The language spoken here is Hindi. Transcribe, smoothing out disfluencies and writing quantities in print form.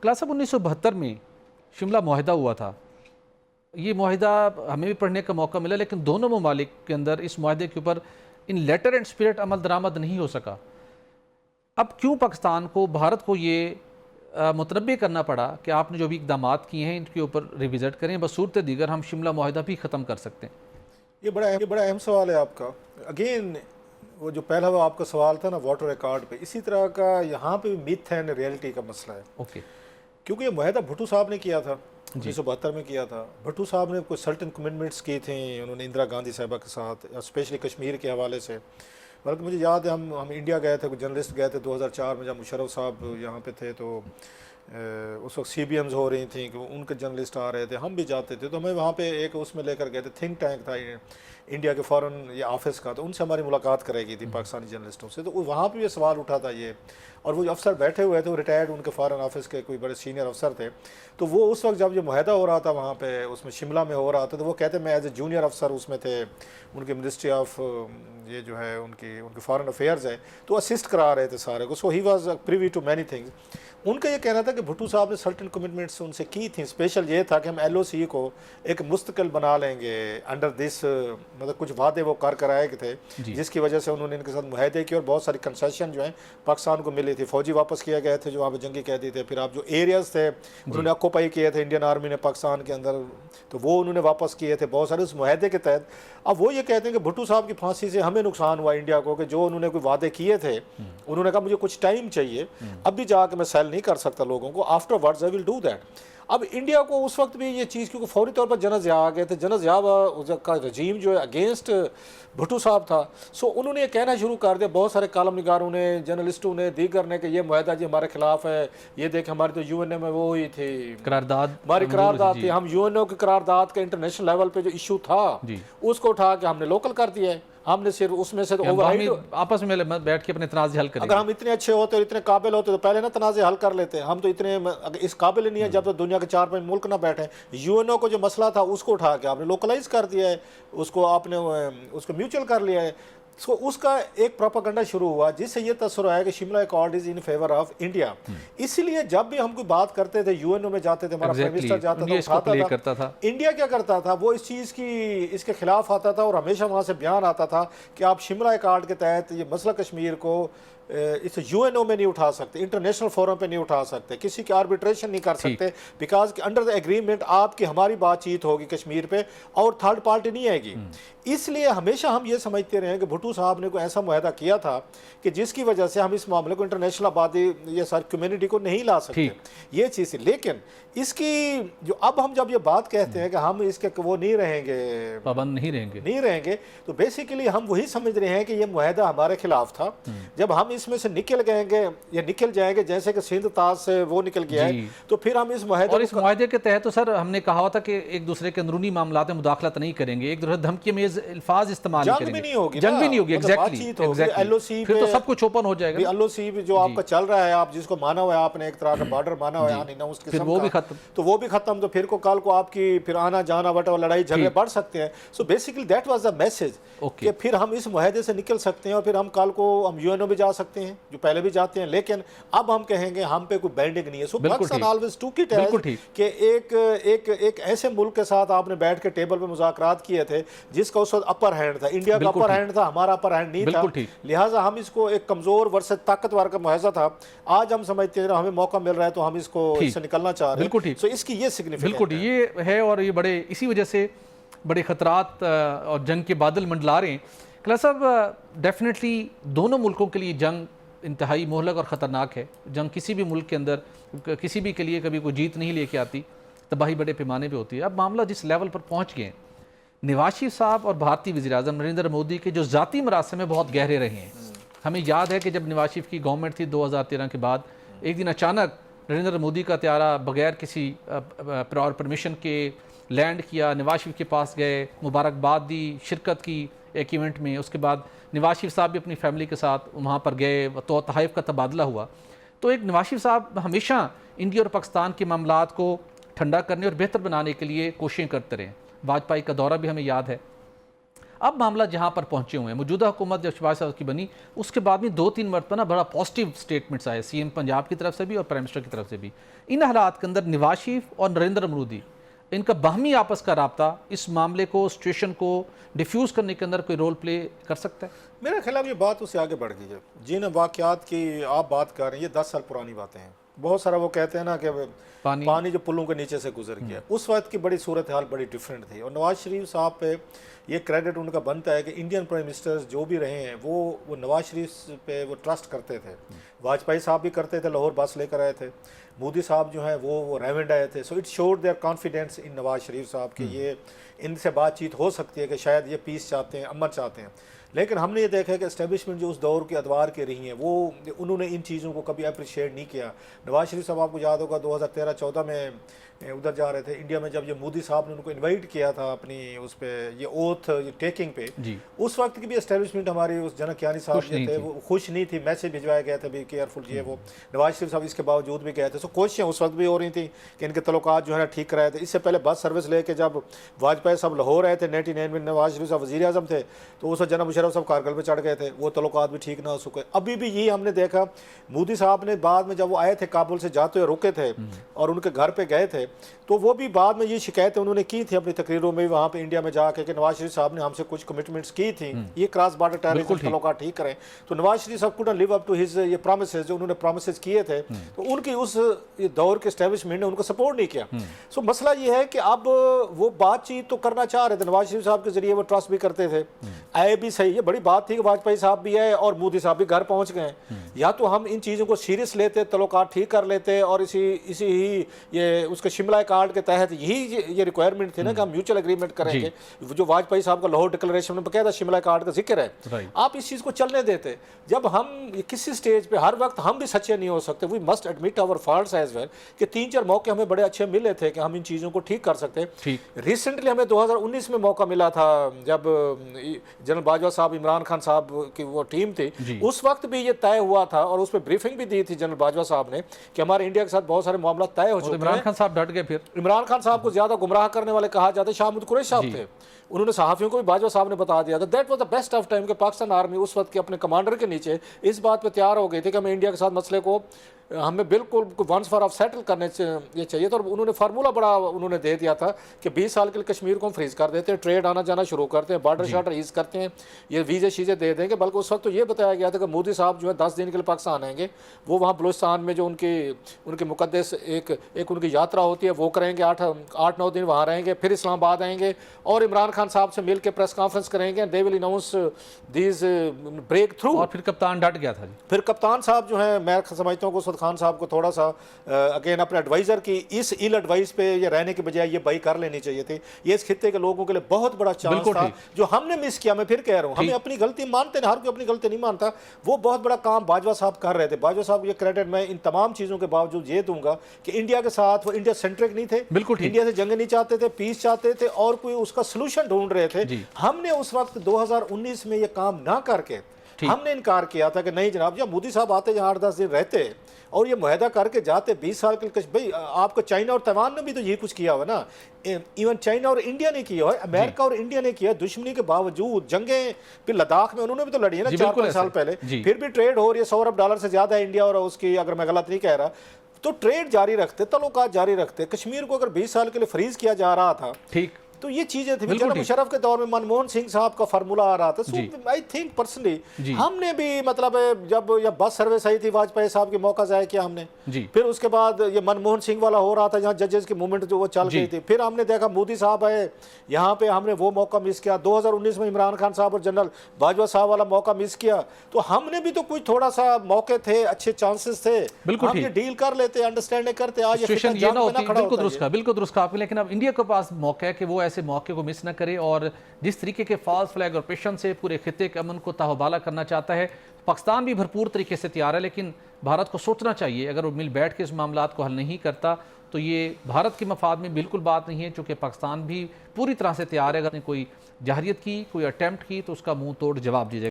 क्लास साहब 1972 में शिमला मुआहदा हुआ था। ये मुआहदा हमें भी पढ़ने का मौका मिला, लेकिन दोनों ममालिक के अंदर इस मुआहदे के ऊपर इन लेटर एंड स्पिरिट अमल दरामद नहीं हो सका। अब क्यों पाकिस्तान को, भारत को ये मुतनब्बे करना पड़ा कि आपने जो भी इकदाम किए हैं इनके ऊपर रिविज़िट करें, बसूरत दीगर हम शिमला मुआहदा भी ख़त्म कर सकते हैं? ये बड़ा अहम सवाल है आपका। अगेन वो जो पहला वो आपका सवाल था ना वाटर रिकॉर्ड पे, इसी तरह का यहाँ पे मिथ एंड रियलिटी का मसला है। ओके। क्योंकि ये मुआहदा भुट्टो साहब ने किया था, 1972 में किया था। भुट्टो साहब ने कुछ सर्टेन कमिटमेंट्स की थी उन्होंने इंदिरा गांधी साहबा के साथ, स्पेशली कश्मीर के हवाले से। बल्कि मुझे याद है हम इंडिया गए थे, कुछ जर्नलिस्ट गए थे 2004 में, जब मुशर्रफ साहब यहाँ पे थे, तो उस वक्त CBMs हो रही थी कि उनके जर्नलिस्ट आ रहे थे, हम भी जाते थे, तो हमें वहाँ पे एक उसमें लेकर गए थे, थिंक टैंक था इंडिया के फॉरेन ये ऑफिस का, तो उनसे हमारी मुलाकात कराई थी पाकिस्तानी जर्नलिस्टों से। तो वहाँ पे ये सवाल उठा था ये, और वो जो अफसर बैठे हुए थे वो रिटायर्ड उनके फॉरेन ऑफिस के कोई बड़े सीनियर अफसर थे। तो वो उस वक्त जब ये मुआहदा हो रहा था वहाँ पे, उसमें शिमला में हो रहा था, तो वो कहते मैं एज ए जूनियर अफसर उसमें थे, उनकी मिनिस्ट्री ऑफ ये जो है उनके फॉरेन अफेयर्स है, तो असिस्ट करा रहे थे सारे को। So he was privy to many things. उनका ये कहना था कि भुट्टो साहब ने सर्टेन कमिटमेंट्स उनसे की थी। स्पेशल ये था कि हम LOC को एक मुस्तकिल बना लेंगे अंडर दिस, मतलब कुछ वादे वो कर आए थे, जिसकी वजह से उन्होंने इनके साथ मुआहदे किए और बहुत सारी कंसेशन जो है पाकिस्तान को मिली थी। फौजी वापस किए गए थे जो वहाँ पर जंगी कैदी थे, फिर आप जो एरियाज थे उन्होंने ऑक्यूपाई किए थे इंडियन आर्मी ने पाकिस्तान के अंदर, तो वो उन्होंने वापस किए थे बहुत सारे उस मुआहदे के तहत। अब वो ये कहते हैं कि भुट्टो साहब की फांसी से हमें नुकसान हुआ इंडिया को, कि जो उन्होंने कोई वादे किए थे, उन्होंने कहा मुझे कुछ टाइम चाहिए, अब भी जाके मैं सेल नहीं कर सकता लोगों को, after words I will do that. अब इंडिया को उस वक्त भी ये चीज़, क्योंकि फौरी तौर पर जनरल ज़िया आ गए थे, जनरल ज़िया का रजीम जो है अगेंस्ट भुट्टो साहब था। सो उन्होंने ये कहना शुरू कर दिया, बहुत सारे कालम निगारों ने, जर्नलिस्टों ने, दीगर ने, कि ये मुआहदा जी हमारे खिलाफ है, ये देखें हमारी तो UNO में वो हुई थी करारदाद, हमारी करारदाद थी, हम UNO की करारदाद के इंटरनेशनल लेवल पे जो इशू था उसको उठा के हमने लोकल कर दिया है। हमने सिर्फ उसमें से आपस में बैठ के अपने तनाज़े हल करें। अगर हम इतने अच्छे होते और इतने काबिल होते तो पहले ना तनाज़े हल कर लेते। हम तो इतने इस काबिल नहीं है, जब तक दुनिया के 4-5 मुल्क ना बैठे। UNO को जो मसला था उसको उठा के आपने लोकलाइज कर दिया है, उसको आपने उसको म्यूचुअल कर लिया है। सो उसका एक प्रोपेगेंडा शुरू हुआ जिससे ये तस्वर आया कि Shimla accord is in favour of India. इसलिए जब भी हम कोई बात करते थे, UNO में जाते थे, हमारा प्राइम मिनिस्टर जाता था, उठाता था, इंडिया क्या करता था, वो इस चीज़ की इसके खिलाफ आता था और हमेशा वहाँ से बयान आता था कि आप शिमला अकॉर्ड के तहत ये मसला कश्मीर को इस UNO में नहीं उठा सकते, इंटरनेशनल फोरम पे नहीं उठा सकते, किसी की आर्बिट्रेशन नहीं कर सकते, बिकॉज अंडर द एग्रीमेंट आपकी हमारी बातचीत होगी कश्मीर पे और थर्ड पार्टी नहीं आएगी। इसलिए हमेशा हम ये समझते रहे कि भुट्टो साहब ने कोई ऐसा मुआहदा किया था कि जिसकी वजह से हम इस मामले को इंटरनेशनल आबादी ये सारी कम्युनिटी को नहीं ला सकते, ये चीज़। लेकिन इसकी जो अब हम जब ये बात कहते हैं कि हम इसके वो नहीं रहेंगे, पाबंद नहीं रहेंगे, तो बेसिकली हम वही समझ रहे हैं कि ये मुआहदा हमारे खिलाफ था। जब हम इसमें से निकल गएंगे या निकल जाएंगे, जैसे कि सिंध ताज से वो निकल गया है, तो फिर हम इस मुआहदे और इस मुआहदे के तहत तो सर हमने कहा था कि एक दूसरे के अंदरूनी मामलात में मुदाखलत नहीं करेंगे, एक दूसरे धमकी में अल्फाज इस्तेमाल जंग भी नहीं होगी, एग्जैक्टली। LOC फिर तो सब कुछ ओपन हो जाएगा। LOC जो आपका चल रहा है, आप जिसको माना हुआ है आपने, एक तरह का बॉर्डर माना हुआ है, फिर वो भी खत्म, तो वो भी खत्म, तो फिर को कल को आपकी फिर आना जाना वट लड़ाई झगड़े बढ़ सकते हैं। So basically that was the message कि फिर हम इस मुआहदे से निकल सकते हैं और फिर हम कल को हम UNO भी जा सकते हैं, जो पहले भी जाते हैं, लेकिन अब हम कहेंगे हम पे कोई बैंडिंग नहीं है। So Pakistan always to it as कि एक ऐसे मुल्क के साथ आपने बैठ के टेबल पे मुज़ाकरात किए थे जिसका उस वक्त अपर हैंड था, इंडिया का अपर हैंड था, हमारा अपर हैंड नहीं था, लिहाजा हम इसको एक कमजोर वर्सेस ताकतवर का मुआहदा था। आज हम समझते हैं हमें मौका मिल रहा है तो हम इसको इससे निकलना चाह रहे हैं। सो इसकी ये बिल्कुल ये है, और ये बड़े इसी वजह से बड़े खतरात और जंग के बादल मंडला रहे हैं। क्लास साहब, डेफिनेटली दोनों मुल्कों के लिए जंग इंतहाई मोहलक और ख़तरनाक है। जंग किसी भी मुल्क के अंदर किसी भी के लिए कभी कोई जीत नहीं लेके आती, तबाही बड़े पैमाने पे होती है। अब मामला जिस लेवल पर पहुँच गए, नवाज शरीफ साहब और भारतीय वज़ीर-ए-आज़म नरेंद्र मोदी के जो ज़ाती मरासिम में बहुत गहरे रहे हैं। हमें याद है कि जब नवाज शरीफ की गवर्नमेंट थी 2013 के बाद, एक दिन अचानक नरेंद्र मोदी का त्यारा बगैर किसी प्रायर परमिशन के लैंड किया, नवाज शरीफ के पास गए, मुबारकबाद दी, शिरकत की एक इवेंट में। उसके बाद नवाज शरीफ साहब भी अपनी फैमिली के साथ वहाँ पर गए, तो तहाइफ का तबादला हुआ। तो एक नवाज शरीफ साहब हमेशा इंडिया और पाकिस्तान के मामलात को ठंडा करने और बेहतर बनाने के लिए कोशिशें करते रहे। वाजपेयी का दौरा भी हमें याद है। अब मामला जहाँ पर पहुँचे हुए हैं, मौजूदा हुकूमत जब शहबाज साहब की बनी उसके बाद में 2-3 मरतबा ना बड़ा पॉजिटिव स्टेटमेंट्स आए, सीएम पंजाब की तरफ से भी और प्राइम मिनिस्टर की तरफ से भी। इन हालात के अंदर नवाज शरीफ और नरेंद्र मोदी इनका बाहमी आपस का राब्ता इस मामले को, सिचुएशन को डिफ्यूज़ करने के अंदर कोई रोल प्ले कर सकता है? मेरे ख्याल ये बात उससे आगे बढ़ गई है। जिन वाक़यात की आप बात कर रहे हैं ये 10 साल पुरानी बातें हैं। बहुत सारा वो कहते हैं ना कि पानी जो पुलों के नीचे से गुजर गया, उस वक्त की बड़ी सूरत हाल बड़ी डिफरेंट थी। और नवाज शरीफ साहब पे ये क्रेडिट उनका बनता है कि इंडियन प्राइम मिनिस्टर्स जो भी रहे हैं वो नवाज शरीफ पे वो ट्रस्ट करते थे। वाजपेयी साहब भी करते थे, लाहौर बस लेकर आए थे। मोदी साहब जो हैं वो रेवेंड आए थे। So it showed their confidence in Nawaz Sharif साहब कि ये इनसे बातचीत हो सकती है कि शायद ये पीस चाहते हैं, अमन चाहते हैं। लेकिन हमने ये देखा है कि एस्टेब्लिशमेंट जो उस दौर के अदवार के रही हैं वो उन्होंने इन चीज़ों को कभी अप्रिशिएट नहीं किया। नवाज शरीफ साहब आपको याद होगा 2013-14 में उधर जा रहे थे इंडिया में, जब ये मोदी साहब ने उनको इनवाइट किया था अपनी उस पर ये ओथ टेकिंग पे, उस वक्त की भी एस्टेब्लिशमेंट हमारी उस जनक यानी साहब जो थे वो खुश नहीं थी। मैसेज भिजवाए गए थे भी केयरफुल ये वो। नवाज शरीफ साहब इसके बावजूद भी गए थे। सो कोशिशें उस वक्त भी हो रही थी कि इनके तल्लुकात जो है ना ठीक कराए थे। इससे पहले बस सर्विस लेके जब वाजपेयी साहब लाहौर आए थे 99 में, नवाज शरीफ साहब वज़ीर आज़म थे, तो उस वक्त जनाब मुशर्रफ साहब कारगिल में चढ़ गए थे, वो तल्लुकात भी ठीक ना हो सके। अभी भी ये हमने देखा मोदी साहब ने बाद में जब वो आए थे काबुल से जाते हुए रुके थे और उनके घर पे गए थे, तो वो भी बाद में ये शिकायतें उन्होंने की थी अपनी तकरीरों में वहाँ पे इंडिया में जाके कि नवाज शरीफ साहब ने हमसे कुछ कमिटमेंट्स की थी, ये क्रॉस बॉर्डर टेररिज्म तल्लुकात ठीक करें। तो नवाज शरीफ साहब could live up to his ये प्रॉमिसेस जो उन्होंने प्रॉमिसेस किए थे, तो उनकी उस दौर के एस्टेब्लिशमेंट ने उनको सपोर्ट नहीं किया। सो मसला ये है कि अब वो बातचीत तो करना चाह रहे थे, नवाज शरीफ साहब के जरिए वो ट्रस्ट भी करते थे, आए भी सही। ये बड़ी बात थी कि वाजपेयी साहब भी आए और मोदी साहब भी घर पहुँच गए। या तो हम इन चीज़ों को सीरियस लेते, तल्लुकात ठीक कर लेते और इसी ही ये उसके शिमला कार्ड के तहत यही ये रिक्वायरमेंट थी ना कि हम म्यूचुअल एग्रीमेंट करेंगे। जो वाजपेयी साहब का लाहौर डिक्लेरेशन में बकायदा शिमला कार्ड का जिक्र है, आप इस चीज़ को चलने देते। जब हम किसी स्टेज पे हर वक्त हम भी सच्चे नहीं हो सकते, we must admit our faults as well, कि 3-4 मौके हमें बड़े अच्छे मिले थे कि हम इन चीज़ों को ठीक कर सकते हैं। रिसेंटली हमें 2019 में मौका मिला था जब जनरल बाजवा साहब, इमरान खान साहब की वो टीम थी, उस वक्त भी ये तय हुआ था और उस पर ब्रीफिंग भी दी थी जनरल बाजवा साहब ने कि हमारे इंडिया के साथ बहुत सारे मामला तय हो चुके हैं। इमरान खान साहब डट गए। फिर इमरान खान साहब को ज्यादा गुमराह करने वाले कहा जाता है शाहमुद कुरैशी साहब थे। उन्होंने सहाफ़ियों को भी बाजवा साहब ने बता दिया था। That was the best of time कि पाकिस्तान आर्मी उस वक्त के अपने कमांडर के नीचे इस बात पे तैयार हो गई थी कि हमें इंडिया के साथ मसले को हमें बिल्कुल वंस फॉर ऑफ सेटल करने ये चाहिए। तो उन्होंने फार्मूला बड़ा उन्होंने दे दिया था कि 20 साल के लिए कश्मीर को हम फ्रीज कर देते हैं, ट्रेड आना जाना शुरू करते हैं, बॉर्डर शार्टर ईज करते हैं, ये वीज़े शीज़े दे देंगे। बल्कि उस वक्त तो ये बताया गया था कि मोदी साहब जो है 10 दिन के लिए पाकिस्तान आएंगे, वो वहाँ बलूचिस्तान में जो उनकी मुकद्दस एक उनकी यात्रा होती है वो करेंगे, 8-9 दिन वहाँ रहेंगे, फिर इस्लामाबाद आएंगे और इमरान खान साहब से मिल के प्रेस कॉन्फ्रेंस करेंगे। They will announce these breakthrough. और फिर कप्तान डट गया था जी। फिर कप्तान साहब जो है, मैं समझता हूँ कि खान साहब को थोड़ा अगेन अपने एडवाइजर की इस इल एडवाइस पे ये रहने के बजाय ये बाई कर लेनी चाहिए थी। ये इस खित्ते के लोगों के लिए बहुत बड़ा चांस था जो हमने मिस किया। मैं फिर कह रहा हूँ, हमें अपनी गलती मानते हैं, हर कोई अपनी गलती नहीं मानता। वो बहुत बड़ा काम बाजवा साहब कर रहे थे। बाजवा साहब ये क्रेडिट मैं इन तमाम चीज़ों के बावजूद ये दूंगा कि इंडिया के साथ वो इंडिया सेंट्रिक नहीं थे, बिल्कुल इंडिया से जंग नहीं चाहते थे, पीस चाहते थे और कोई उसका सोल्यूशन ढूंढ रहे थे। हमने उस वक्त 2019 में ये काम ना करके हमने इनकार किया था कि नहीं जनाब, जब मोदी साहब आते जहाँ 8-10 दिन रहते और ये मुआहदा करके जाते 20 साल के भाई आपको चाइना और ताइवान ने भी तो यही कुछ किया हुआ ना, इवन चाइना और इंडिया ने किया है, अमेरिका और इंडिया ने किया, दुश्मनी के बावजूद जंगें फिर लद्दाख में उन्होंने भी तो लड़ी है ना 4-5 साल पहले, फिर भी ट्रेड हो रही है, $100 अरब से ज्यादा है इंडिया और उसकी, अगर मैं गलत नहीं कह रहा, तो ट्रेड जारी रखते, तल्लुकात जारी रखते। कश्मीर को अगर 20 साल के लिए फ्रीज किया जा रहा था, ठीक, तो ये चीजें थी। जनरल मुशर्रफ के दौर में मनमोहन सिंह साहब का फार्मूला आ रहा था। सो आई थिंक पर्सनली हमने भी मतलब जब बस सर्विस आई थी वाजपेयी साहब के मौका जाया किया हमने, फिर उसके बाद ये मनमोहन सिंह वाला हो रहा था जहाँ जजेस की मूवमेंट जो वो चल गई थी, फिर हमने देखा मोदी साहब आए यहाँ पे, हमने वो मौका मिस किया। 2019 में इमरान खान साहब और जनरल बाजवा साहब वाला मौका मिस किया। तो हमने भी तो कुछ थोड़ा सा मौके थे, अच्छे चांसेस थे, हम ये डील कर लेते, अंडरस्टैंडिंग करते। आज बिल्कुल दुरुस्त कहा आपने, लेकिन अब इंडिया के पास मौका है कि वो ऐसे मौके को मिस न करे और जिस तरीके के फॉल्स फ्लैग ऑपरेशन से पूरे खित्ते के अमन को ताहवाला करना चाहता है, पाकिस्तान भी भरपूर तरीके से तैयार है, लेकिन भारत को सोचना चाहिए अगर वो मिल बैठ के इस मामलात को हल नहीं करता तो ये भारत के मफाद में बिल्कुल बात नहीं है, चूँकि पाकिस्तान भी पूरी तरह से तैयार है। अगर कोई जाहिरियत की, कोई अटैम्प्ट की तो उसका मुंह तोड़ जवाब दीजिएगा।